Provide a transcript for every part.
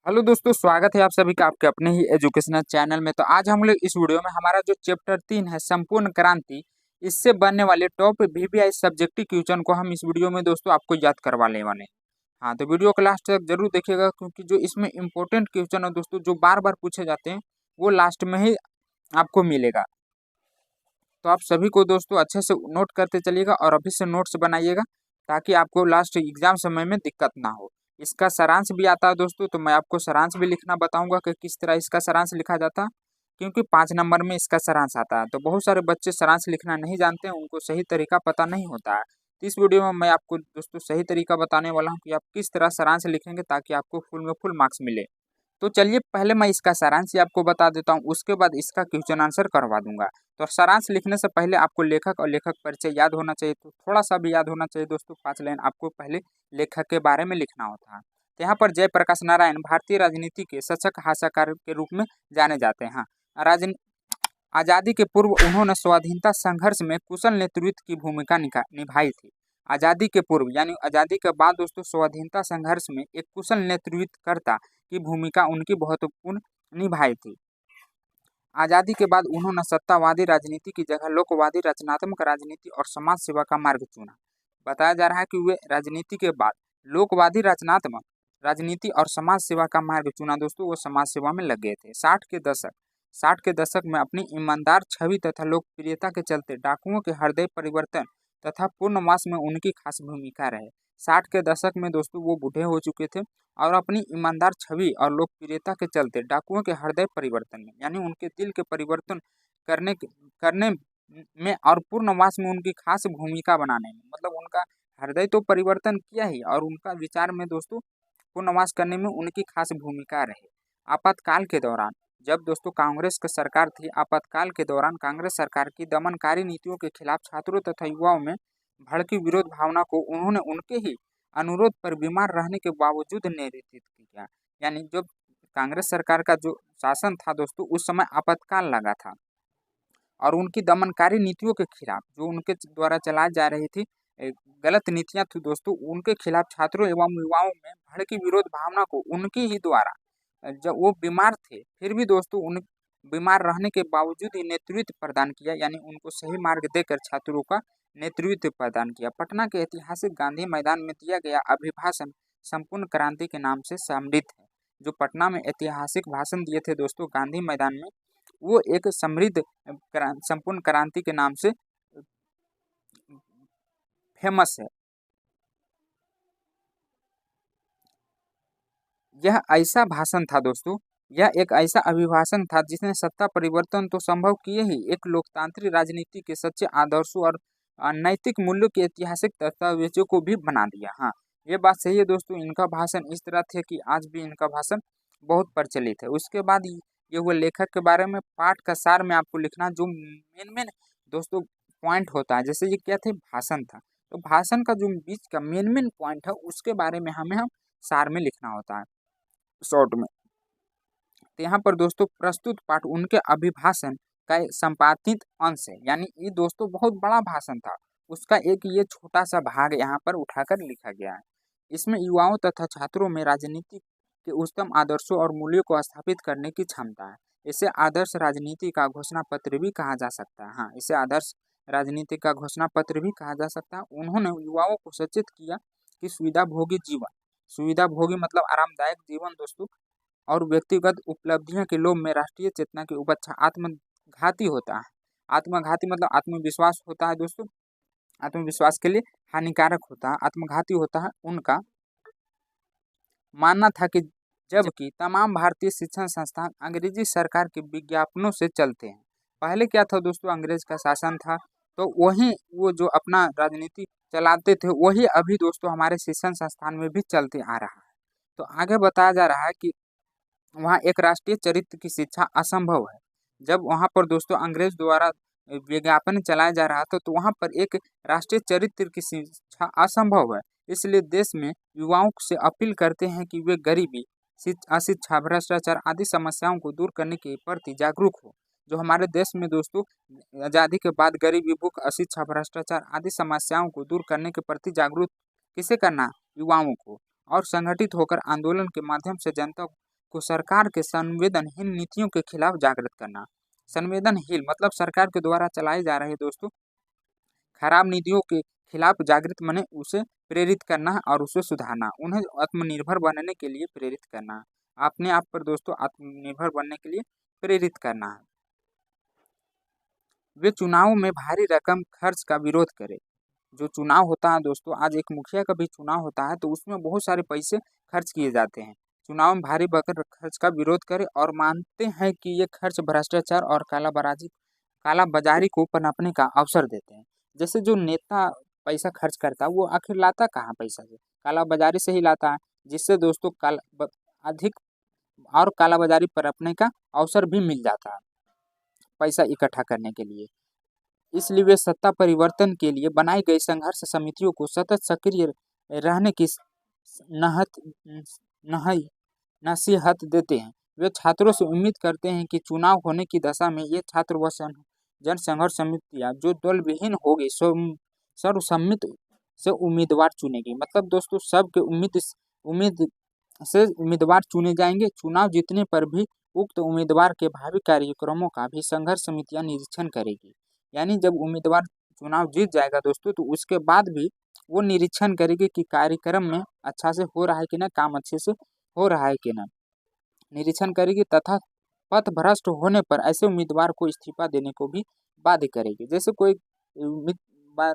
Hello दोस्तों, स्वागत है आप सभी का आपके अपने ही एजुकेशनल चैनल में। तो आज हम लोग इस वीडियो में हमारा जो चैप्टर 3 है संपूर्ण क्रांति, इससे बनने वाले टॉप वीवीआई सब्जेक्टिव क्वेश्चन को हम इस वीडियो में दोस्तों आपको याद करवाने वाले हैं। हाँ, तो वीडियो को लास्ट तक जरूर देखिएगा, क्योंकि जो इसमें इंपॉर्टेंट क्वेश्चन है दोस्तों, जो बार बार पूछे जाते हैं, वो लास्ट में ही आपको मिलेगा। तो आप सभी को दोस्तों अच्छे से नोट करते चलिएगा और अभी से नोट्स बनाइएगा, ताकि आपको लास्ट एग्जाम समय में दिक्कत ना हो। इसका सारांश भी आता है दोस्तों, तो मैं आपको सारांश भी लिखना बताऊंगा कि किस तरह इसका सारांश लिखा जाता है, क्योंकि 5 नंबर में इसका सारांश आता है। तो बहुत सारे बच्चे सारांश लिखना नहीं जानते हैं, उनको सही तरीका पता नहीं होता है। तो इस वीडियो में मैं आपको दोस्तों सही तरीका बताने वाला हूँ कि आप किस तरह सारांश लिखेंगे ताकि आपको फुल में फुल मार्क्स मिले। तो चलिए पहले मैं इसका सारांश ही आपको बता देता हूँ, उसके बाद इसका क्वेश्चन आंसर करवा दूंगा। तो सारांश लिखने से पहले आपको लेखक और लेखक परिचय याद होना चाहिए, तो थोड़ा सा भी याद होना चाहिए दोस्तों। 5 लाइन आपको पहले लेखक के बारे में लिखना होता है। तो यहाँ पर जयप्रकाश नारायण भारतीय राजनीति के सशक्त हास्यकार के रूप में जाने जाते हैं। राजन आज़ादी के पूर्व उन्होंने स्वाधीनता संघर्ष में कुशल नेतृत्व की भूमिका निभाई थी। आज़ादी के पूर्व यानी आज़ादी के बाद दोस्तों स्वाधीनता संघर्ष में एक कुशल नेतृत्वकर्ता की भूमिका उनकी महत्वपूर्ण निभाई थी। आज़ादी के बाद उन्होंने सत्तावादी राजनीति की जगह लोकवादी रचनात्मक राजनीति और समाज सेवा का मार्ग चुना। बताया जा रहा है कि वे राजनीति के बाद लोकवादी रचनात्मक राजनीति और समाज सेवा का मार्ग चुना। दोस्तों वो समाज सेवा में लग गए थे। 60 के दशक में अपनी ईमानदार छवि तथा लोकप्रियता के चलते डाकुओं के हृदय परिवर्तन तथा पूर्णमास में उनकी खास भूमिका रहे। 60 के दशक में दोस्तों वो बूढ़े हो चुके थे, और अपनी ईमानदार छवि और लोकप्रियता के चलते डाकुओं के हृदय परिवर्तन में यानी उनके दिल के परिवर्तन करने में और पूर्णमास में उनकी खास भूमिका बनाने में, मतलब उनका हृदय तो परिवर्तन किया ही, और उनका विचार में दोस्तों पूर्णमास करने में उनकी खास भूमिका रहे। आपातकाल के दौरान, जब दोस्तों कांग्रेस की सरकार थी, आपातकाल के दौरान कांग्रेस सरकार की दमनकारी नीतियों के खिलाफ छात्रों तथा युवाओं में भड़की विरोध भावना को उन्होंने उनके ही अनुरोध पर बीमार रहने के बावजूद नेतृत्व किया। यानी जब कांग्रेस सरकार का जो शासन था दोस्तों, उस समय आपातकाल लगा था, और उनकी दमनकारी नीतियों के खिलाफ जो उनके द्वारा चलाई जा रही थी गलत नीतियां थी दोस्तों, उनके खिलाफ छात्रों एवं युवाओं में भड़की विरोध भावना को उनके ही द्वारा, जब वो बीमार थे फिर भी दोस्तों उन बीमार रहने के बावजूद ही नेतृत्व प्रदान किया, यानी उनको सही मार्ग देकर छात्रों का नेतृत्व प्रदान किया। पटना के ऐतिहासिक गांधी मैदान में दिया गया अभिभाषण संपूर्ण क्रांति के नाम से समृद्ध है। जो पटना में ऐतिहासिक भाषण दिए थे दोस्तों गांधी मैदान में, वो एक समृद्ध संपूर्ण क्रांति के नाम से फेमस है। यह ऐसा भाषण था दोस्तों, यह एक ऐसा अभिभाषण था जिसने सत्ता परिवर्तन तो संभव किए ही, एक लोकतांत्रिक राजनीति के सच्चे आदर्शों और नैतिक मूल्यों के ऐतिहासिक दस्तावेजों को भी बना दिया। हाँ, ये बात सही है दोस्तों। इनका भाषण इस तरह थे कि आज भी इनका भाषण बहुत प्रचलित है। उसके बाद ये हुए लेखक के बारे में पाठ का सार में आपको लिखना, जो मेन मेन दोस्तों पॉइंट होता है। जैसे ये क्या थे, भाषण था, तो भाषण का जो बीच का मेन मेन पॉइंट है उसके बारे में हमें हम सार में लिखना होता है, शॉर्ट में। तो यहाँ पर दोस्तों प्रस्तुत पाठ उनके अभिभाषण का एक संपादित अंश है, यानी ये दोस्तों बहुत बड़ा भाषण था, उसका एक ये छोटा सा भाग यहाँ पर उठाकर लिखा गया है। इसमें युवाओं तथा छात्रों में राजनीति के उच्चतम आदर्शों और मूल्यों को स्थापित करने की क्षमता है। इसे आदर्श राजनीति का घोषणा पत्र भी कहा जा सकता है। हाँ, इसे आदर्श राजनीति का घोषणा पत्र भी कहा जा सकता है। उन्होंने युवाओं को सचेत किया कि सुविधा भोगी मतलब आरामदायक जीवन दोस्तों और व्यक्तिगत उपलब्धियों के लोभ में राष्ट्रीय चेतना की उपेक्षा आत्मघाती होता है। आत्मघाती मतलब आत्मविश्वास होता है दोस्तों, आत्मविश्वास के लिए हानिकारक होता है, आत्मघाती होता है। उनका मानना था कि जबकि तमाम भारतीय शिक्षण संस्थान अंग्रेजी सरकार के विज्ञापनों से चलते हैं। पहले क्या था दोस्तों, अंग्रेज का शासन था, तो वही वो जो अपना राजनीति चलाते थे वही अभी दोस्तों हमारे शिक्षण संस्थान में भी चलते आ रहा है। तो आगे बताया जा रहा है कि वहाँ एक राष्ट्रीय चरित्र की शिक्षा असंभव है। जब वहाँ पर दोस्तों अंग्रेज द्वारा विज्ञापन चलाया जा रहा था, तो वहाँ पर एक राष्ट्रीय चरित्र की शिक्षा असंभव है। इसलिए देश में युवाओं से अपील करते हैं कि वे गरीबी, अशिक्षा, भ्रष्टाचार आदि समस्याओं को दूर करने के प्रति जागरूक हो। जो हमारे देश में दोस्तों आज़ादी के बाद गरीबी, भूख, अशिक्षा, भ्रष्टाचार आदि समस्याओं को दूर करने के प्रति जागरूक किसे करना, युवाओं को, और संगठित होकर आंदोलन के माध्यम से जनता को सरकार के संवेदनहीन नीतियों के खिलाफ जागृत करना। संवेदनहीन मतलब सरकार के द्वारा चलाई जा रही दोस्तों खराब नीतियों के खिलाफ जागृत माने उसे प्रेरित करना है और उसे सुधारना, उन्हें आत्मनिर्भर बनने के लिए प्रेरित करना है। अपने आप पर दोस्तों आत्मनिर्भर बनने के लिए प्रेरित करना है। वे चुनावों में भारी रकम खर्च का विरोध करें। जो चुनाव होता है दोस्तों, आज एक मुखिया का भी चुनाव होता है तो उसमें बहुत सारे पैसे खर्च किए जाते हैं। चुनाव में भारी बकर खर्च का विरोध करें और मानते हैं कि ये खर्च भ्रष्टाचार और कालाबाजारी को पनपने का अवसर देते हैं। जैसे जो नेता पैसा खर्च करता है वो आखिर लाता कहाँ पैसा से, कालाबाजारी से ही लाता है, जिससे दोस्तों अधिक और कालाबाजारी पनपने का अवसर भी मिल जाता है पैसा इकट्ठा करने के लिए। इसलिए वे सत्ता परिवर्तन के लिए बनाई गई संघर्ष समितियों को सतत सक्रिय रहने की नसीहत देते हैं। वे छात्रों से उम्मीद करते हैं कि चुनाव होने की दशा में ये छात्र व जन संघर्ष समितियां जो दल विहीन होगी सर्वसम्मत से उम्मीदवार चुनेगी। मतलब दोस्तों सबके उम्मीद से उम्मीदवार चुने जाएंगे। चुनाव जीतने पर भी उक्त उम्मीदवार के भावी कार्यक्रमों का भी संघर्ष समितियां निरीक्षण करेगी। यानी जब उम्मीदवार चुनाव जीत जाएगा दोस्तों तो उसके बाद भी वो निरीक्षण करेगी कि कार्यक्रम में अच्छा से हो रहा है कि ना, काम अच्छे से हो रहा है कि ना, निरीक्षण करेगी तथा पथ भ्रष्ट होने पर ऐसे उम्मीदवार को इस्तीफा देने को भी बाध्य करेगी। जैसे कोई उम्मीदवार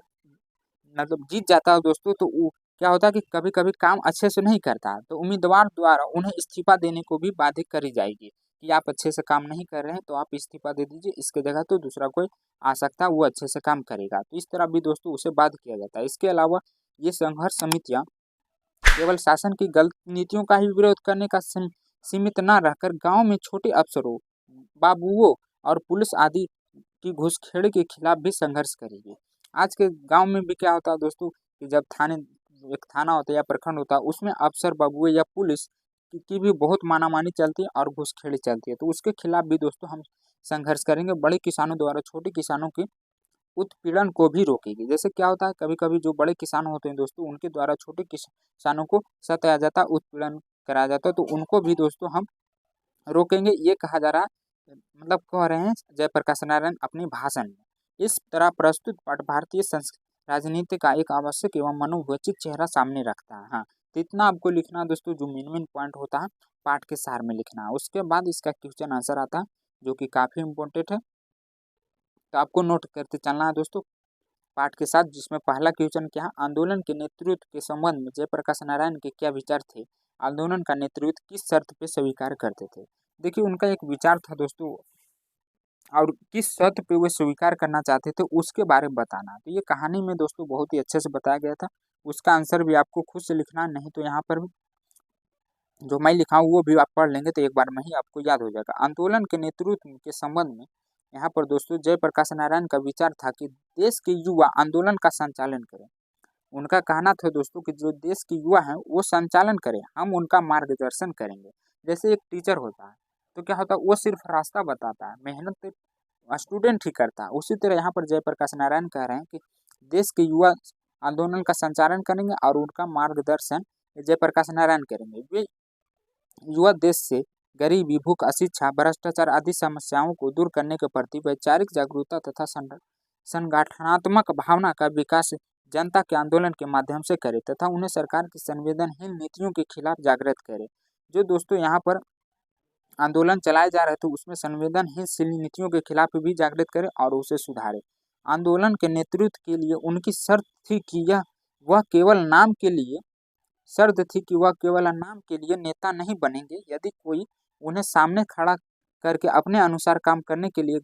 मतलब जीत जाता है दोस्तों तो क्या होता है कि कभी कभी काम अच्छे से नहीं करता तो उम्मीदवार द्वारा उन्हें इस्तीफा देने को भी बाध्य करी जाएगी कि आप अच्छे से काम नहीं कर रहे हैं तो आप इस्तीफा दे दीजिए, इसके जगह तो दूसरा कोई आ सकता है वो अच्छे से काम करेगा। तो इस तरह भी दोस्तों उसे बाध्य किया जाता है। इसके अलावा ये संघर्ष समितियां केवल शासन की गलत नीतियों का ही विरोध करने का सीमित न रहकर गांव में छोटे अफसरों, बाबुओं और पुलिस आदि की घुसखोरी के खिलाफ भी संघर्ष करेगी। आज के गांव में भी क्या होता है दोस्तों कि जब एक थाना होता है या प्रखंड होता है उसमें अफसर बाबुए या पुलिस की भी बहुत मानामानी चलती है और घुसखोरी चलती है, तो उसके खिलाफ भी दोस्तों हम संघर्ष करेंगे। बड़े किसानों द्वारा छोटे किसानों के उत्पीड़न को भी रोकेगी। जैसे क्या होता है कभी कभी जो बड़े किसान होते हैं दोस्तों उनके द्वारा छोटे किसानों को सताया जाता है, उत्पीड़न कराया जाता है, तो उनको भी दोस्तों हम रोकेंगे। ये कहा जा रहा मतलब कह रहे हैं जयप्रकाश नारायण अपने भाषण में। इस तरह प्रस्तुत पाठ भारतीय राजनीति का एक आवश्यक एवं मनोवैचिक चेहरा सामने रखता है। हाँ, तो इतना आपको लिखना है दोस्तों, जो मेन पॉइंट होता है पाठ के सार में लिखना है। उसके बाद इसका क्वेश्चन आंसर आता है जो कि काफी इम्पोर्टेंट है, तो आपको नोट करते चलना है दोस्तों पाठ के साथ। जिसमें पहला क्वेश्चन क्या है, आंदोलन के नेतृत्व के संबंध में जयप्रकाश नारायण के क्या विचार थे, आंदोलन का नेतृत्व किस शर्त पे स्वीकार करते थे। देखिए उनका एक विचार था दोस्तों और किस शर्त पे वे स्वीकार करना चाहते थे उसके बारे में बताना। तो ये कहानी में दोस्तों बहुत ही अच्छे से बताया गया था। उसका आंसर भी आपको खुद से लिखना, नहीं तो यहाँ पर जो मैं लिखा हूँ वो भी आप पढ़ लेंगे तो एक बार में ही आपको याद हो जाएगा। आंदोलन के नेतृत्व के संबंध में यहाँ पर दोस्तों जयप्रकाश नारायण का विचार था कि देश के युवा आंदोलन का संचालन करें। उनका कहना था दोस्तों कि जो देश के युवा हैं वो संचालन करें, हम उनका मार्गदर्शन करेंगे। जैसे एक टीचर होता है तो क्या होता है वो सिर्फ रास्ता बताता है, मेहनत स्टूडेंट ही करता है। उसी तरह यहाँ पर जयप्रकाश नारायण कह रहे हैं कि देश के युवा आंदोलन का संचालन करेंगे और उनका मार्गदर्शन जयप्रकाश नारायण करेंगे। वे युवा देश से गरीबी, भूख, अशिक्षा, भ्रष्टाचार आदि समस्याओं को दूर करने के प्रति वैचारिक जागरूकता तथा संगठनात्मक भावना का विकास जनता के आंदोलन के माध्यम से करे तथा उन्हें सरकार की संवेदनहीन नीतियों के खिलाफ जागृत करे। जो दोस्तों यहाँ पर आंदोलन चलाए जा रहे थे उसमें संवेदनहीन नीतियों के खिलाफ भी जागृत करे और उसे सुधारे। आंदोलन के नेतृत्व के लिए उनकी शर्त थी कि वह केवल नाम के लिए नेता नहीं बनेंगे। यदि कोई उन्हें सामने खड़ा करके अपने अनुसार काम करने के लिए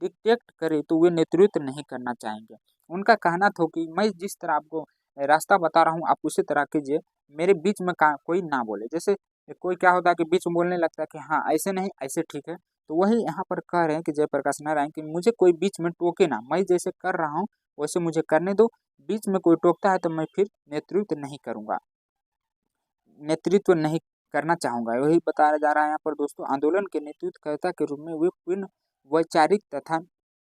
डिक्टेट करे तो वे नेतृत्व नहीं करना चाहेंगे। उनका कहना था कि मैं जिस तरह आपको रास्ता बता रहा हूँ आप उसी तरह कीजिए, मेरे बीच में कोई ना बोले। जैसे कोई क्या होता है कि बीच में बोलने लगता है कि हाँ ऐसे नहीं ऐसे ठीक है, तो वही यहाँ पर कह रहे हैं कि जयप्रकाश नारायण कि मुझे कोई बीच में टोके ना, मैं जैसे कर रहा हूँ वैसे मुझे करने दो, बीच में कोई टोकता है तो मैं फिर नेतृत्व नहीं करना चाहूँगा। वही बताया जा रहा है यहाँ पर दोस्तों। आंदोलन के नेतृत्वकर्ता के रूप में वे पूर्ण वैचारिक तथा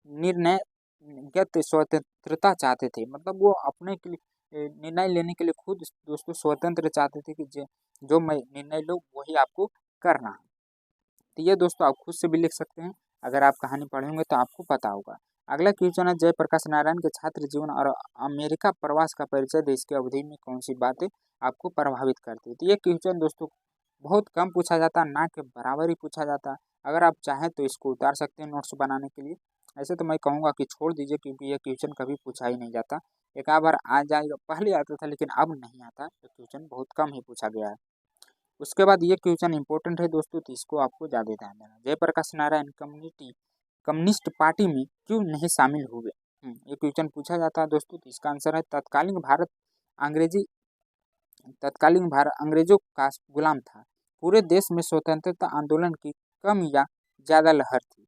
निर्णयगत स्वतंत्रता चाहते थे। मतलब वो अपने के लिए निर्णय लेने के लिए खुद दोस्तों स्वतंत्र चाहते थे कि जो मैं निर्णय लूँ वही आपको करना है। तो ये दोस्तों आप खुद से भी लिख सकते हैं, अगर आप कहानी पढ़ेंगे तो आपको पता होगा। अगला क्वेश्चन है, जयप्रकाश नारायण के छात्र जीवन और अमेरिका प्रवास का परिचय देश की अवधि में कौन सी बातें आपको प्रभावित करती है। तो ये क्वेश्चन दोस्तों बहुत कम पूछा जाता, ना के बराबर ही पूछा जाता। अगर आप चाहें तो इसको उतार सकते हैं नोट्स बनाने के लिए। ऐसे तो मैं कहूँगा कि छोड़ दीजिए, क्योंकि ये क्वेश्चन कभी पूछा ही नहीं जाता। एक आध बार आ जाएगा, पहले आता था लेकिन अब नहीं आता, ये क्वेश्चन बहुत कम ही पूछा गया है। उसके बाद ये क्वेश्चन इंपॉर्टेंट है दोस्तों, तो इसको आपको ज़्यादा ध्यान देना। जयप्रकाश नारायण कम्युनिस्ट पार्टी में क्यों नहीं शामिल हुए। ये क्वेश्चन पूछा जाता है दोस्तों। तो इसका आंसर है, तत्कालीन भारत अंग्रेजों का गुलाम था। पूरे देश में स्वतंत्रता आंदोलन की कम या ज़्यादा लहर थी।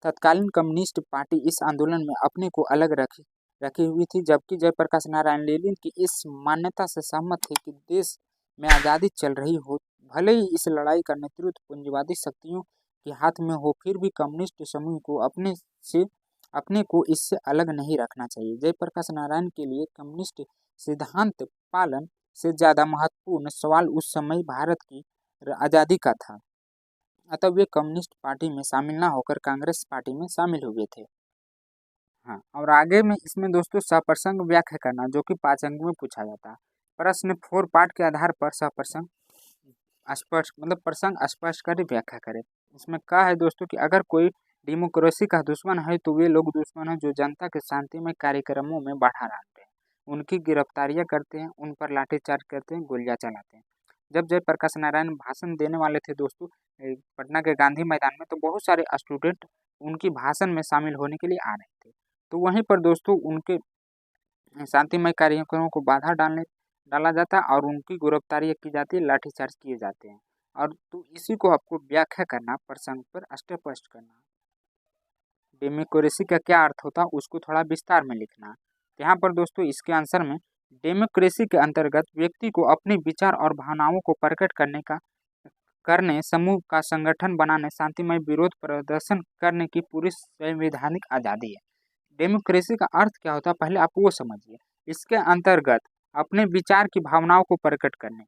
तत्कालीन कम्युनिस्ट पार्टी इस आंदोलन में अपने को अलग रखी हुई थी, जबकि जयप्रकाश नारायण लेनिन की इस मान्यता से सहमत थे कि देश में आज़ादी चल रही हो, भले ही इस लड़ाई का नेतृत्व पूंजीवादी शक्तियों के हाथ में हो, फिर भी कम्युनिस्ट समूह को अपने को इससे अलग नहीं रखना चाहिए। जयप्रकाश नारायण के लिए कम्युनिस्ट सिद्धांत पालन से ज़्यादा महत्वपूर्ण सवाल उस समय भारत की आज़ादी का था। अतः वे कम्युनिस्ट पार्टी में शामिल न होकर कांग्रेस पार्टी में शामिल हुए थे। हाँ, और आगे में इसमें दोस्तों सप्रसंग व्याख्या करना, जो कि 5 अंक में पूछा जाता है। प्रश्न 4 पार्ट के आधार पर सप्रसंग स्पष्ट प्रसंग स्पष्ट कर व्याख्या करें। इसमें कहा है दोस्तों कि अगर कोई डेमोक्रेसी का दुश्मन है तो वे लोग दुश्मन हैं जो जनता के शांतिमय कार्यक्रमों में बाधा डालते हैं, उनकी गिरफ्तारियां करते हैं, उन पर लाठीचार्ज करते हैं, गोलियां चलाते हैं। जब जयप्रकाश नारायण भाषण देने वाले थे दोस्तों पटना के गांधी मैदान में, तो बहुत सारे स्टूडेंट उनकी भाषण में शामिल होने के लिए आ रहे थे। तो वहीं पर दोस्तों उनके शांतिमय कार्यक्रमों को बाधा डाला जाता है और उनकी गिरफ्तारी की जाती है, लाठीचार्ज किए जाते हैं। और तो इसी को आपको व्याख्या करना, प्रसंग पर स्पष्ट करना। डेमोक्रेसी का क्या अर्थ होता है उसको थोड़ा विस्तार में लिखना। यहाँ पर दोस्तों इसके आंसर में, डेमोक्रेसी के अंतर्गत व्यक्ति को अपने विचार और भावनाओं को प्रकट करने, समूह का संगठन बनाने, शांतिमय विरोध प्रदर्शन करने की पूरी संवैधानिक आज़ादी है। डेमोक्रेसी का अर्थ क्या होता है पहले आप वो समझिए। इसके अंतर्गत अपने विचार की भावनाओं को प्रकट करने,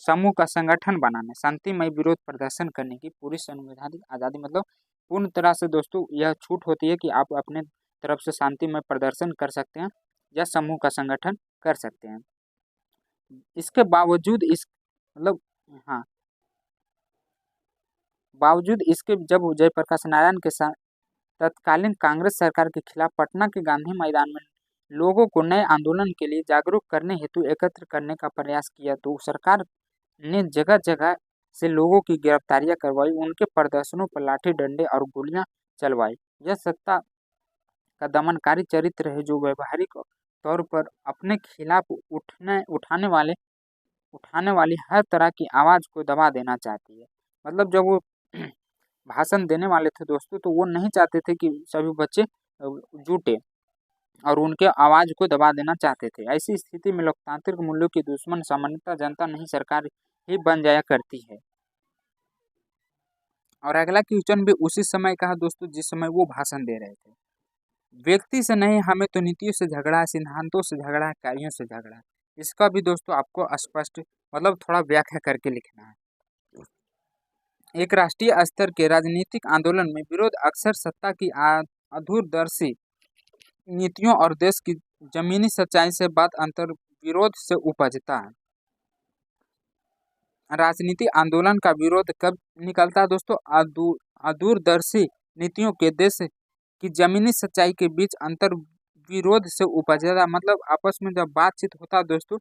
समूह का संगठन बनाने, शांतिमय विरोध प्रदर्शन करने की पूरी संवैधानिक आज़ादी, मतलब पूर्ण तरह से दोस्तों यह छूट होती है कि आप अपने तरफ से शांतिमय प्रदर्शन कर सकते हैं या समूह का संगठन कर सकते हैं। इसके बावजूद हाँ, बावजूद इसके जब जयप्रकाश नारायण के साथ तत्कालीन कांग्रेस सरकार के खिलाफ पटना के गांधी मैदान में लोगों को नए आंदोलन के लिए जागरूक करने हेतु एकत्र करने का प्रयास किया, तो सरकार ने जगह जगह से लोगों की गिरफ्तारियां करवाई, उनके प्रदर्शनों पर लाठी डंडे और गोलियां चलवाई। यह सत्ता का दमनकारी चरित्र है जो व्यवहारिक तौर पर अपने खिलाफ उठाने वाली हर तरह की आवाज़ को दबा देना चाहती है। मतलब जब वो भाषण देने वाले थे दोस्तों, तो वो नहीं चाहते थे कि सभी बच्चे जुटे और उनके आवाज़ को दबा देना चाहते थे। ऐसी स्थिति में लोकतांत्रिक मूल्यों की दुश्मन सामान्यतः जनता नहीं सरकार ही बन जाया करती है। और अगला क्वेश्चन भी उसी समय का है दोस्तों जिस समय वो भाषण दे रहे थे। व्यक्ति से नहीं, हमें तो नीतियों से झगड़ा है, सिद्धांतों से झगड़ा है, कार्यों से झगड़ा है। इसका भी दोस्तों आपको स्पष्ट थोड़ा व्याख्या करके लिखना है। एक राष्ट्रीय स्तर के राजनीतिक आंदोलन में विरोध अक्सर सत्ता की अधूरदर्शी नीतियों और देश की जमीनी सच्चाई से बात अंतर विरोध से उपजता है। राजनीतिक आंदोलन का विरोध कब निकलता है दोस्तों? अदूरदर्शी नीतियों के देश की जमीनी सच्चाई के बीच अंतर विरोध से उपजता, मतलब आपस में जब बातचीत होता है दोस्तों,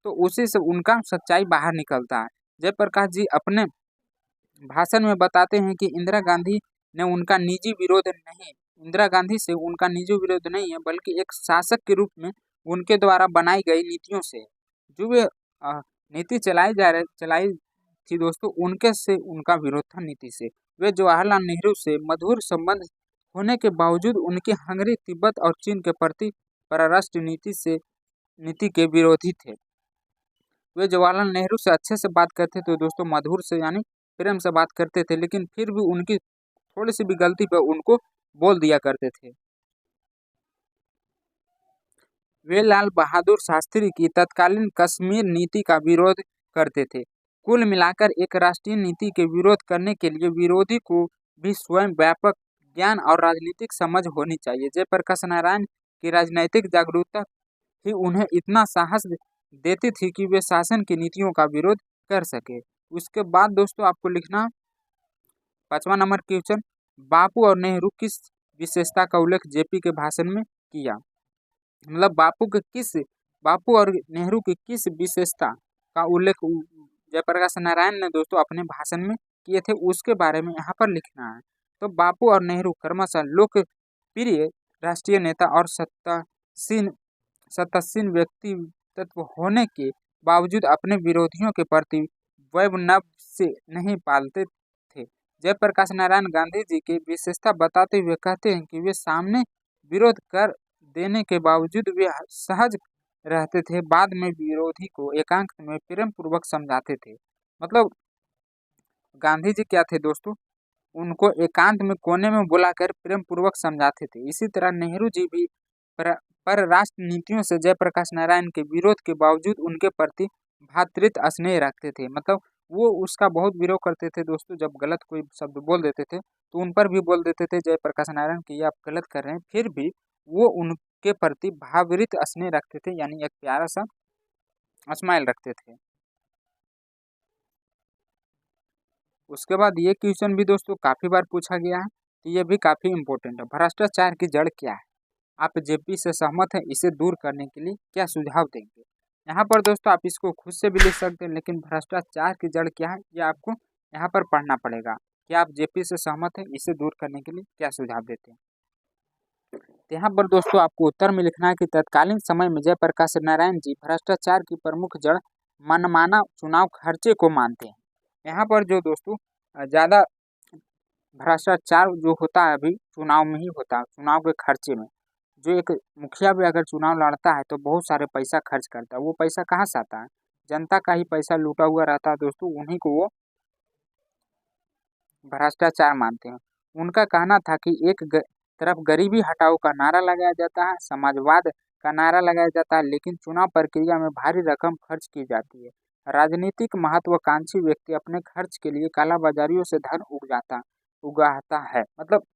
तो उसी से उनका सच्चाई बाहर निकलता है। जयप्रकाश जी अपने भाषण में बताते हैं कि इंदिरा गांधी से उनका निजी विरोध नहीं है, बल्कि एक शासक के रूप में उनके द्वारा बनाई गई नीतियों से जो वे नीति चलाई थी दोस्तों, उनके से उनका विरोध था नीति से। वे जवाहरलाल नेहरू से मधुर संबंध होने के बावजूद उनकी हंगरी, तिब्बत और चीन के प्रति परराष्ट्र नीति के विरोधी थे। वे जवाहरलाल नेहरू से अच्छे से बात करते थे दोस्तों, मधुर से यानी प्रेम से बात करते थे, लेकिन फिर भी उनकी थोड़ी सी भी गलती पर उनको बोल दिया करते थे। वे लाल बहादुर शास्त्री की तत्कालीन कश्मीर नीति का विरोध करते थे। कुल मिलाकर एक राष्ट्रीय नीति के विरोध करने के लिए विरोधी को भी स्वयं व्यापक ज्ञान और राजनीतिक समझ होनी चाहिए। जयप्रकाश नारायण की राजनैतिक जागरूकता ही उन्हें इतना साहस देती थी कि वे शासन की नीतियों का विरोध कर सके। उसके बाद दोस्तों आपको लिखना 5वां नंबर क्वेश्चन, बापू और नेहरू किस विशेषता का उल्लेख जेपी के भाषण में किया। मतलब बापू और नेहरू की किस विशेषता का उल्लेख जयप्रकाश नारायण ने दोस्तों अपने भाषण में किए थे, उसके बारे में यहाँ पर लिखना है। तो बापू और नेहरू क्रमशः लोकप्रिय राष्ट्रीय नेता और सत्तासीन व्यक्तित्व होने के बावजूद अपने विरोधियों के प्रति वैमनस्य से नहीं पालते थे। जयप्रकाश नारायण गांधी जी की विशेषता बताते हुए कहते हैं कि वे सामने विरोध कर देने के बावजूद वे सहज रहते थे, बाद में विरोधी को एकांत में प्रेम पूर्वक समझाते थे। मतलब गांधी जी क्या थे दोस्तों, उनको एकांत में कोने में बुलाकर प्रेम पूर्वक समझाते थे। इसी तरह नेहरू जी भी परराष्ट्र नीतियों से जयप्रकाश नारायण के विरोध के बावजूद उनके प्रति भ्रातृत्व स्नेह रखते थे। मतलब वो उसका बहुत विरोध करते थे दोस्तों, जब गलत कोई शब्द बोल देते थे तो उन पर भी बोल देते थे जयप्रकाश नारायण कि ये आप गलत कर रहे हैं, फिर भी वो उनके प्रति भावृत स्नेह रखते थे, यानी एक प्यारा सा स्माइल रखते थे। उसके बाद ये क्वेश्चन भी दोस्तों काफी बार पूछा गया है, तो ये भी काफी इंपॉर्टेंट है। भ्रष्टाचार की जड़ क्या है? आप जेपी से सहमत हैं? इसे दूर करने के लिए क्या सुझाव देंगे? यहाँ पर दोस्तों आप इसको खुद से भी लिख सकते हैं, लेकिन भ्रष्टाचार की जड़ क्या है ये आपको यहाँ पर पढ़ना पड़ेगा। क्या आप जेपी से सहमत हैं? इसे दूर करने के लिए क्या सुझाव देते हैं? यहाँ पर दोस्तों आपको उत्तर में लिखना है कि तत्कालीन समय में जयप्रकाश नारायण जी भ्रष्टाचार की प्रमुख जड़ मनमाना चुनाव खर्चे को मानते हैं। यहाँ पर जो दोस्तों ज़्यादा भ्रष्टाचार जो होता है अभी चुनाव में ही होता है, चुनाव के खर्चे में। जो एक मुखिया भी अगर चुनाव लड़ता है तो बहुत सारे पैसा खर्च करता है। वो पैसा कहाँ से आता है? जनता का ही पैसा लूटा हुआ रहता है दोस्तों, उन्हीं को वो भ्रष्टाचार मानते हैं। उनका कहना था कि एक तरफ गरीबी हटाओ का नारा लगाया जाता है, समाजवाद का नारा लगाया जाता है, लेकिन चुनाव प्रक्रिया में भारी रकम खर्च की जाती है। राजनीतिक महत्वाकांक्षी व्यक्ति अपने खर्च के लिए कालाबाजारियों से धन उगाता है। मतलब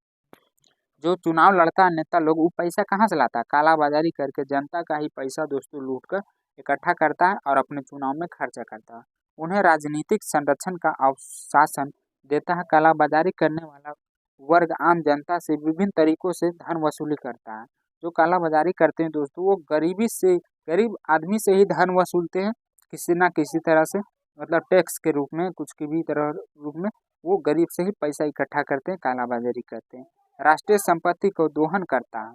जो चुनाव लड़ता है नेता लोग, वो पैसा कहाँ से लाता है? कालाबाजारी करके जनता का ही पैसा दोस्तों लूट कर इकट्ठा करता है और अपने चुनाव में खर्चा करता है। उन्हें राजनीतिक संरक्षण का आश्वासन देता है। कालाबाजारी करने वाला वर्ग आम जनता से विभिन्न तरीकों से धन वसूली करता है। जो कालाबाजारी करते हैं दोस्तों वो गरीब आदमी से ही धन वसूलते हैं किसी ना किसी तरह से, मतलब टैक्स के रूप में, कुछ की भी तरह रूप में वो गरीब से ही पैसा इकट्ठा करते हैं, कालाबाजारी करते हैं। राष्ट्रीय संपत्ति को दोहन करता है।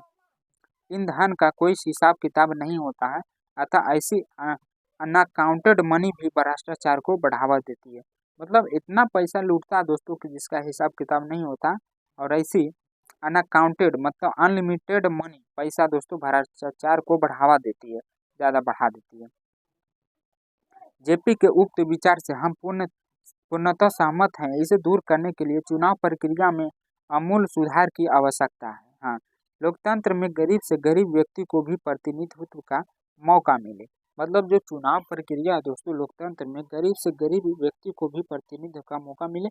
इन धन का कोई हिसाब किताब नहीं होता है, अतः ऐसी अनअकाउंटेड मनी भी भ्रष्टाचार को बढ़ावा देती है। मतलब इतना पैसा लूटता है दोस्तों कि जिसका हिसाब किताब नहीं होता, और ऐसी अनअकाउंटेड मतलब अनलिमिटेड मनी पैसा दोस्तों भ्रष्टाचार को बढ़ावा देती है, ज़्यादा बढ़ा देती है। जेपी के उक्त विचार से हम पूर्णतः सहमत हैं। इसे दूर करने के लिए चुनाव प्रक्रिया में आमूल सुधार की आवश्यकता है। हाँ, लोकतंत्र में गरीब से गरीब व्यक्ति को भी प्रतिनिधित्व का मौका मिले। मतलब जो चुनाव प्रक्रिया दोस्तों लोकतंत्र में गरीब से गरीब व्यक्ति को भी प्रतिनिधित्व का मौका मिले,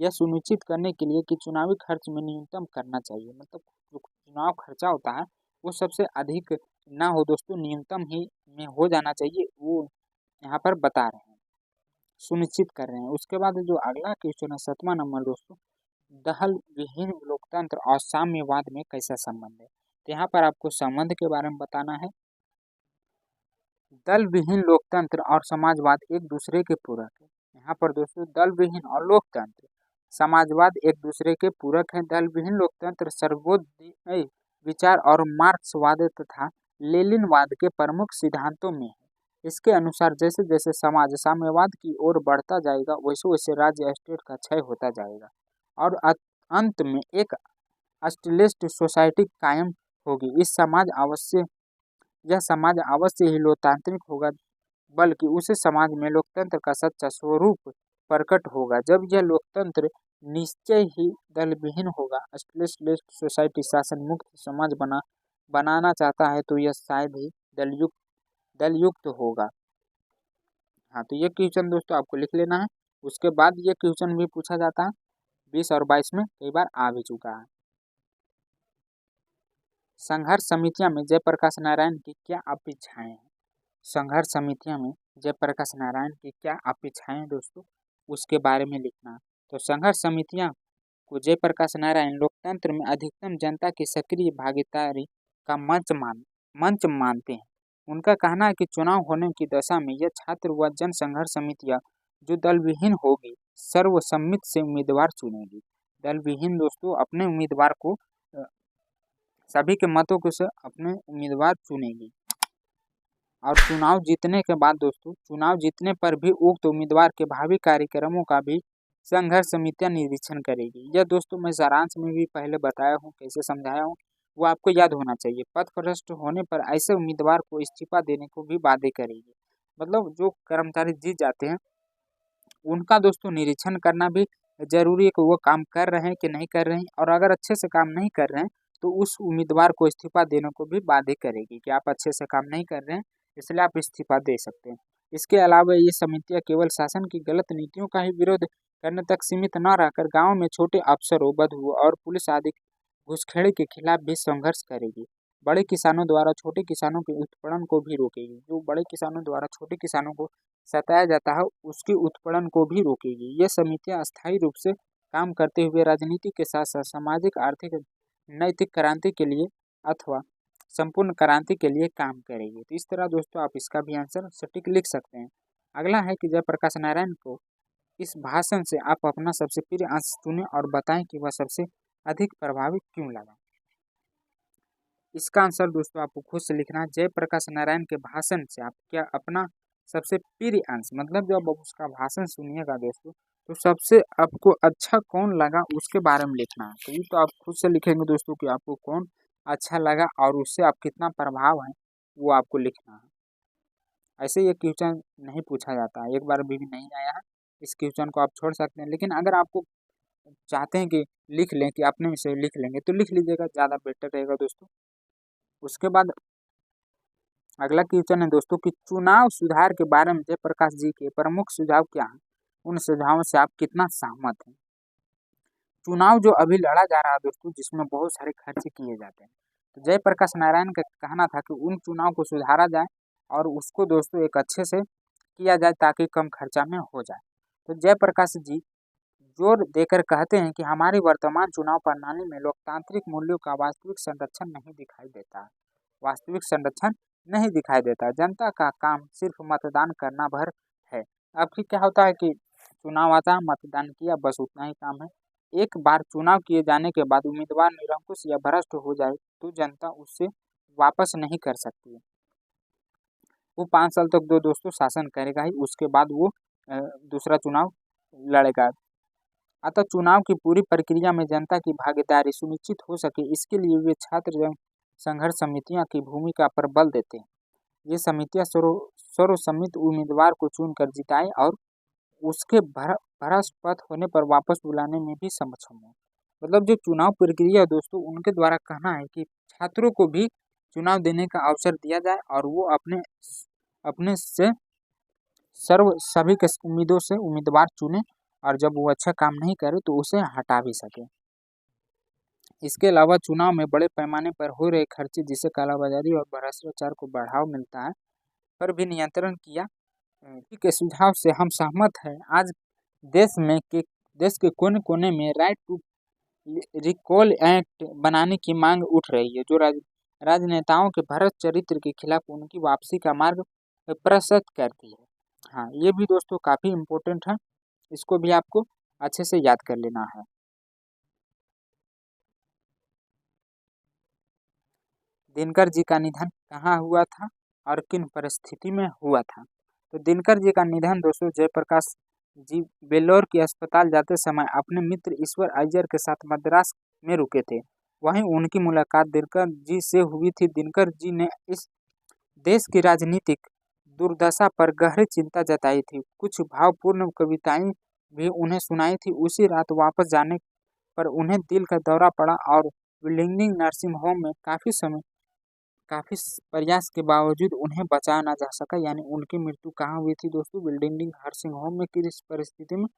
यह सुनिश्चित करने के लिए कि चुनावी खर्च में न्यूनतम करना चाहिए। मतलब जो चुनाव खर्चा होता है वो सबसे अधिक ना हो दोस्तों, न्यूनतम ही में हो जाना चाहिए, वो यहाँ पर बता रहे हैं, सुनिश्चित कर रहे हैं। उसके बाद जो अगला क्वेश्चन है 7वां नंबर दोस्तों, दखल विहीन लोकतंत्र और साम्यवाद में कैसा संबंध है? तो यहाँ पर आपको संबंध के बारे में बताना है। दल विहीन लोकतंत्र और समाजवाद एक दूसरे के पूरक है। यहाँ पर दोस्तों दल विहीन और लोकतंत्र समाजवाद एक दूसरे के पूरक हैं। दल विहीन लोकतंत्र सर्वोदय विचार और मार्क्सवाद तथा लेनिनवाद के प्रमुख सिद्धांतों में है। इसके अनुसार जैसे जैसे समाज साम्यवाद की ओर बढ़ता जाएगा वैसे वैसे राज्य स्टेट का क्षय होता जाएगा और अंत में एक स्टेटलिस्ट सोसाइटी कायम होगी। यह समाज अवश्य ही लोकतांत्रिक होगा, बल्कि उस समाज में लोकतंत्र का सच्चा स्वरूप प्रकट होगा। जब यह लोकतंत्र निश्चय ही दल विहीन होगा। स्टेटलिस्ट सोसाइटी शासन मुक्त समाज बनाना चाहता है तो यह शायद ही दलयुक्त होगा। हाँ, तो ये क्वेश्चन दोस्तों आपको लिख लेना है। उसके बाद ये क्वेश्चन भी पूछा जाता है 20 और 22 में कई बार आ भी चुका है। संघर्ष समितियां में जयप्रकाश नारायण की क्या अपेक्षाएं हैं? संघर्ष समितियां में जयप्रकाश नारायण की क्या अपेक्षाएं हैं दोस्तों, उसके बारे में लिखना। तो संघर्ष समितियां को जयप्रकाश नारायण लोकतंत्र में अधिकतम जनता की सक्रिय भागीदारी का मंच मानते हैं। उनका कहना है कि चुनाव होने की दशा में यह छात्र व जन संघर्ष समितियां जो दल विहीन होगी सर्वसम्मति से उम्मीदवार चुनेगी। दल विहीन दोस्तों अपने उम्मीदवार को सभी के मतों को से अपने उम्मीदवार चुनेगी। और चुनाव जीतने के बाद दोस्तों चुनाव जीतने पर भी उक्त उम्मीदवार के भावी कार्यक्रमों का भी संघर्ष समितियां निरीक्षण करेगी। यह दोस्तों मैं सारांश में भी पहले बताया हूँ, कैसे समझाया हूँ, वो आपको याद होना चाहिए। पद भ्रष्ट होने पर ऐसे उम्मीदवार को इस्तीफा देने को भी बाध्य करेगी। मतलब जो कर्मचारी जीत जाते हैं उनका दोस्तों निरीक्षण करना भी जरूरी है कि वो काम कर रहे हैं कि नहीं कर रहे हैं, और अगर अच्छे से काम नहीं कर रहे हैं तो उस उम्मीदवार को इस्तीफा देने को भी बाध्य करेगी कि आप अच्छे से काम नहीं कर रहे हैं इसलिए आप इस्तीफा दे सकते हैं। इसके अलावा ये समितियां केवल शासन की गलत नीतियों का ही विरोध करने तक सीमित न रहकर गाँव में छोटे अफसरों, बंधुओं और पुलिस आदि घुसखोरी के खिलाफ भी संघर्ष करेगी। बड़े किसानों द्वारा छोटे किसानों के उत्पीड़न को भी रोकेगी। जो बड़े किसानों द्वारा छोटे किसानों को सताया जाता है उसके उत्पीड़न को भी रोकेगी। ये समितियां अस्थायी रूप से काम करते हुए राजनीति के साथ साथ सामाजिक, आर्थिक, नैतिक क्रांति के लिए अथवा संपूर्ण क्रांति के लिए काम करेगी। तो इस तरह दोस्तों आप इसका भी आंसर सटीक लिख सकते हैं। अगला है कि जयप्रकाश नारायण को इस भाषण से आप अपना सबसे प्रिय अंश चुनें और बताएं कि वह सबसे अधिक प्रभावित क्यों लगा। इसका आंसर दोस्तों आपको खुद से लिखना है। जयप्रकाश नारायण के भाषण से आप क्या अपना सबसे प्रिय अंश, मतलब जब आप उसका भाषण सुनिएगा दोस्तों तो सबसे आपको अच्छा कौन लगा उसके बारे में लिखना है। तो ये तो आप खुद से लिखेंगे दोस्तों कि आपको कौन अच्छा लगा और उससे आप कितना प्रभाव है वो आपको लिखना है। ऐसे ये क्वेश्चन नहीं पूछा जाता है, एक बार भी नहीं आया है। इस क्वेश्चन को आप छोड़ सकते हैं, लेकिन अगर आपको चाहते हैं कि लिख लें कि अपने से लिख लेंगे तो लिख लीजिएगा, ज़्यादा बेटर रहेगा दोस्तों। उसके बाद अगला क्वेश्चन है दोस्तों कि चुनाव सुधार के बारे में जयप्रकाश जी के प्रमुख सुझाव क्या हैं, उन सुझावों से आप कितना सहमत हैं। चुनाव जो अभी लड़ा जा रहा है दोस्तों जिसमें बहुत सारे खर्चे किए जाते हैं, तो जयप्रकाश नारायण का कहना था कि उन चुनाव को सुधारा जाए और उसको दोस्तों एक अच्छे से किया जाए ताकि कम खर्चा में हो जाए। तो जयप्रकाश जी जोर देकर कहते हैं कि हमारी वर्तमान चुनाव प्रणाली में लोकतांत्रिक मूल्यों का वास्तविक संरक्षण नहीं दिखाई देता है। वास्तविक संरक्षण नहीं दिखाई देता। जनता का काम सिर्फ मतदान करना भर है। अब फिर क्या होता है कि चुनाव आता है, मतदान किया, बस उतना ही काम है। एक बार चुनाव किए जाने के बाद उम्मीदवार निरंकुश या भ्रष्ट हो जाए तो जनता उससे वापस नहीं कर सकती है। वो 5 साल तक दोस्तों शासन करेगा ही, उसके बाद वो दूसरा चुनाव लड़ेगा। अतः चुनाव की पूरी प्रक्रिया में जनता की भागीदारी सुनिश्चित हो सके इसके लिए वे छात्र संघर्ष समितियों की भूमिका पर बल देते हैं। ये समितियां सर्वसम्मत उम्मीदवार को चुनकर जिताए और उसके भ्रष्ट पथ होने पर वापस बुलाने में भी सक्षम हो। मतलब जो चुनाव प्रक्रिया दोस्तों उनके द्वारा कहना है कि छात्रों को भी चुनाव देने का अवसर दिया जाए और वो अपने से सभी के उम्मीदों से उम्मीदवार चुने और जब वो अच्छा काम नहीं करे तो उसे हटा भी सके। इसके अलावा चुनाव में बड़े पैमाने पर हो रहे खर्चे जिससे कालाबाजारी और भ्रष्टाचार को बढ़ावा मिलता है पर भी नियंत्रण किया के सुझाव से हम सहमत हैं। आज देश के कोने कोने में राइट टू रिकॉल एक्ट बनाने की मांग उठ रही है जो राजनेताओं के भ्रष्ट चरित्र के खिलाफ उनकी वापसी का मार्ग प्रशस्त करती है। हाँ, ये भी दोस्तों काफ़ी इम्पोर्टेंट है, इसको भी आपको अच्छे से याद कर लेना है। दिनकर जी का निधन कहाँ हुआ था और किन परिस्थिति में हुआ था। तो दिनकर जी का निधन दोस्तों जयप्रकाश जी वेल्लोर के अस्पताल जाते समय अपने मित्र ईश्वर अय्यर के साथ मद्रास में रुके थे। वहीं उनकी मुलाकात दिनकर जी से हुई थी। दिनकर जी ने इस देश की राजनीतिक दुर्दशा पर गहरी चिंता जताई थी। कुछ भावपूर्ण कविताएं भी उन्हें सुनाई थी। उसी रात वापस जाने पर उन्हें दिल का दौरा पड़ा और विलिंगडन नर्सिंग होम में काफ़ी समय काफ़ी प्रयास के बावजूद उन्हें बचाया ना जा सका। यानी उनकी मृत्यु कहाँ हुई थी दोस्तों? बिल्डिंग हरसिंह होम में। किस परिस्थिति में?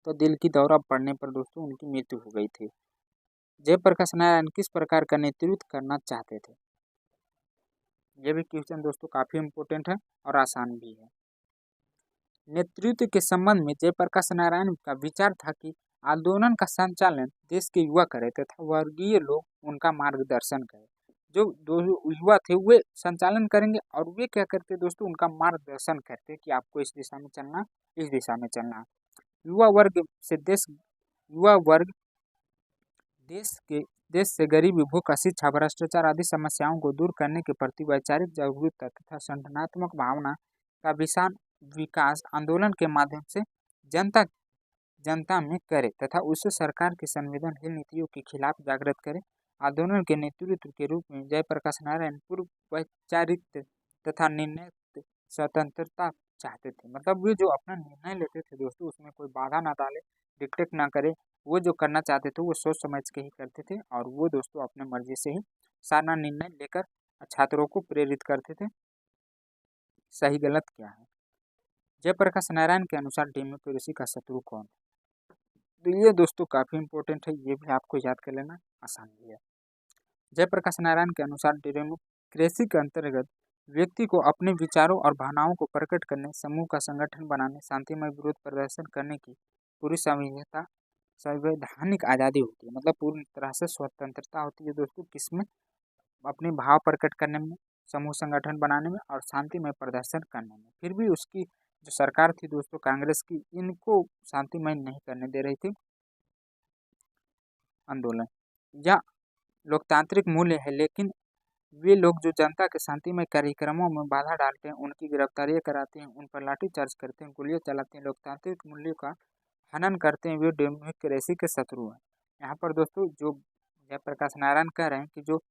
तो दिल की दौरा पड़ने पर दोस्तों उनकी मृत्यु हो गई थी। जयप्रकाश नारायण किस प्रकार का नेतृत्व करना चाहते थे? ये भी क्वेश्चन दोस्तों काफ़ी इम्पोर्टेंट है और आसान भी है। नेतृत्व के संबंध में जयप्रकाश नारायण का विचार था कि आंदोलन का संचालन देश के युवा करे तथा वर्गीय लोग उनका मार्गदर्शन करें। जो दो युवा थे वे संचालन करेंगे और वे क्या करते दोस्तों? उनका मार्गदर्शन करते कि आपको इस दिशा में चलना, इस दिशा में चलना। युवा वर्ग देश से गरीबी, भूख, अशिक्षा, भ्रष्टाचार आदि समस्याओं को दूर करने के प्रति वैचारिक जागरूकता तथा संगठनात्मक भावना का विकास आंदोलन के माध्यम से जनता में करे तथा उससे सरकार की संवेदनशील नीतियों के खिलाफ जागृत करे। आंदोलन के नेतृत्व के रूप में जयप्रकाश नारायण पूर्व वैचारिक तथा निर्णय स्वतंत्रता चाहते थे। मतलब वे जो अपना निर्णय लेते थे दोस्तों उसमें कोई बाधा ना डाले, डिक्टेट ना करे। वो जो करना चाहते थे वो सोच समझ के ही करते थे और वो दोस्तों अपने मर्जी से ही सारा निर्णय लेकर छात्रों को प्रेरित करते थे। सही गलत क्या है? जयप्रकाश नारायण के अनुसार डेमोक्रेसी का शत्रु कौन है? तो ये दोस्तों काफ़ी इम्पोर्टेंट है, ये भी आपको याद कर लेना आसान भी है। जयप्रकाश नारायण के अनुसार डेमोक्रेसी के अंतर्गत व्यक्ति को अपने विचारों और भावनाओं को प्रकट करने, समूह का संगठन बनाने, शांतिमय विरोध प्रदर्शन करने की पूरी संवैधानिक आज़ादी होती है। मतलब पूरी तरह से स्वतंत्रता होती है दोस्तों। किसमें? अपने भाव प्रकट करने में, समूह संगठन बनाने में और शांतिमय प्रदर्शन करने में। फिर भी उसकी जो सरकार थी दोस्तों कांग्रेस की, इनको शांतिमय नहीं करने दे रही थी आंदोलन। यह लोकतांत्रिक मूल्य है, लेकिन वे लोग जो जनता के शांतिमय कार्यक्रमों में बाधा डालते हैं, उनकी गिरफ्तारियां कराते हैं, उन पर लाठीचार्ज करते हैं, गोलियां चलाते हैं, लोकतांत्रिक मूल्यों का हनन करते हैं, वे डेमोक्रेसी के शत्रु हैं। यहाँ पर दोस्तों जो जयप्रकाश नारायण कह रहे हैं कि जो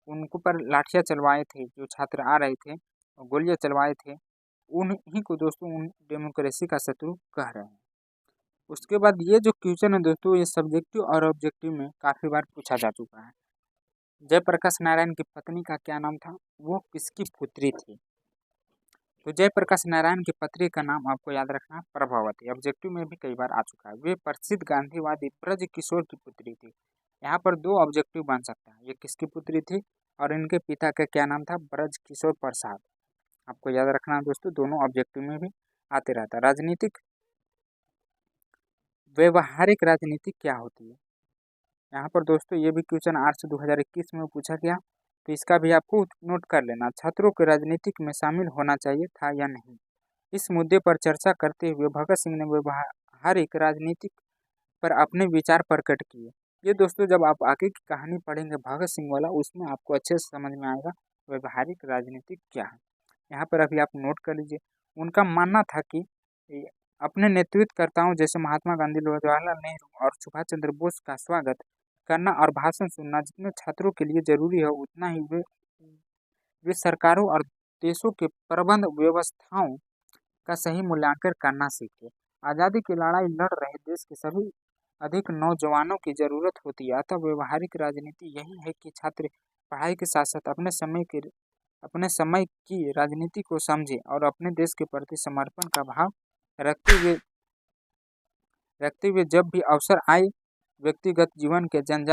उनको पर लाठियां चलवाए थे, जो छात्र आ रहे थे और गोलियां चलवाए थे, उन्हीं को दोस्तों उन डेमोक्रेसी का शत्रु कह रहे हैं। उसके बाद ये जो क्वेश्चन है दोस्तों ये सब्जेक्टिव और ऑब्जेक्टिव में काफ़ी बार पूछा जा चुका है। जयप्रकाश नारायण की पत्नी का क्या नाम था? वो किसकी पुत्री थी? तो जयप्रकाश नारायण की पत्नी का नाम आपको याद रखना प्रभावती। ऑब्जेक्टिव में भी कई बार आ चुका है। वे प्रसिद्ध गांधीवादी ब्रज किशोर की पुत्री थी। यहाँ पर दो ऑब्जेक्टिव बन सकता है, ये किसकी पुत्री थी और इनके पिता का क्या नाम था? ब्रज किशोर प्रसाद। आपको याद रखना दोस्तों, दोनों ऑब्जेक्टिव में भी आते रहता है। राजनीतिक व्यवहारिक राजनीति क्या होती है? यहाँ पर दोस्तों ये भी क्वेश्चन आर्ट्स 2021 में पूछा गया, तो इसका भी आपको नोट कर लेना। छात्रों को राजनीतिक में शामिल होना चाहिए था या नहीं? इस मुद्दे पर चर्चा करते हुए भगत सिंह ने व्यवहारिक राजनीति पर अपने विचार प्रकट किए। ये दोस्तों जब आप आगे की कहानी पढ़ेंगे भगत सिंह वाला, उसमें आपको अच्छे से समझ में आएगा व्यवहारिक राजनीति क्या है। यहाँ पर अभी आप नोट कर लीजिए। उनका मानना था कि अपने नेतृत्वकर्ताओं जैसे महात्मा गांधी, जवाहरलाल नेहरू और सुभाष चंद्र बोस का स्वागत करना और भाषण सुनना जितने छात्रों के लिए जरूरी है, उतना ही वे सरकारों और देशों के प्रबंध व्यवस्थाओं का सही मूल्यांकन करना सीखे। आज़ादी की लड़ाई लड़ रहे देश के सभी अधिक नौजवानों की जरूरत होती है। अतः व्यवहारिक राजनीति यही है कि छात्र पढ़ाई के साथ साथ अपने समय की राजनीति को समझे और अपने देश के प्रति समर्पण का भाव रखते हुए जब भी अवसर आए व्यक्तिगत जीवन के जंजाल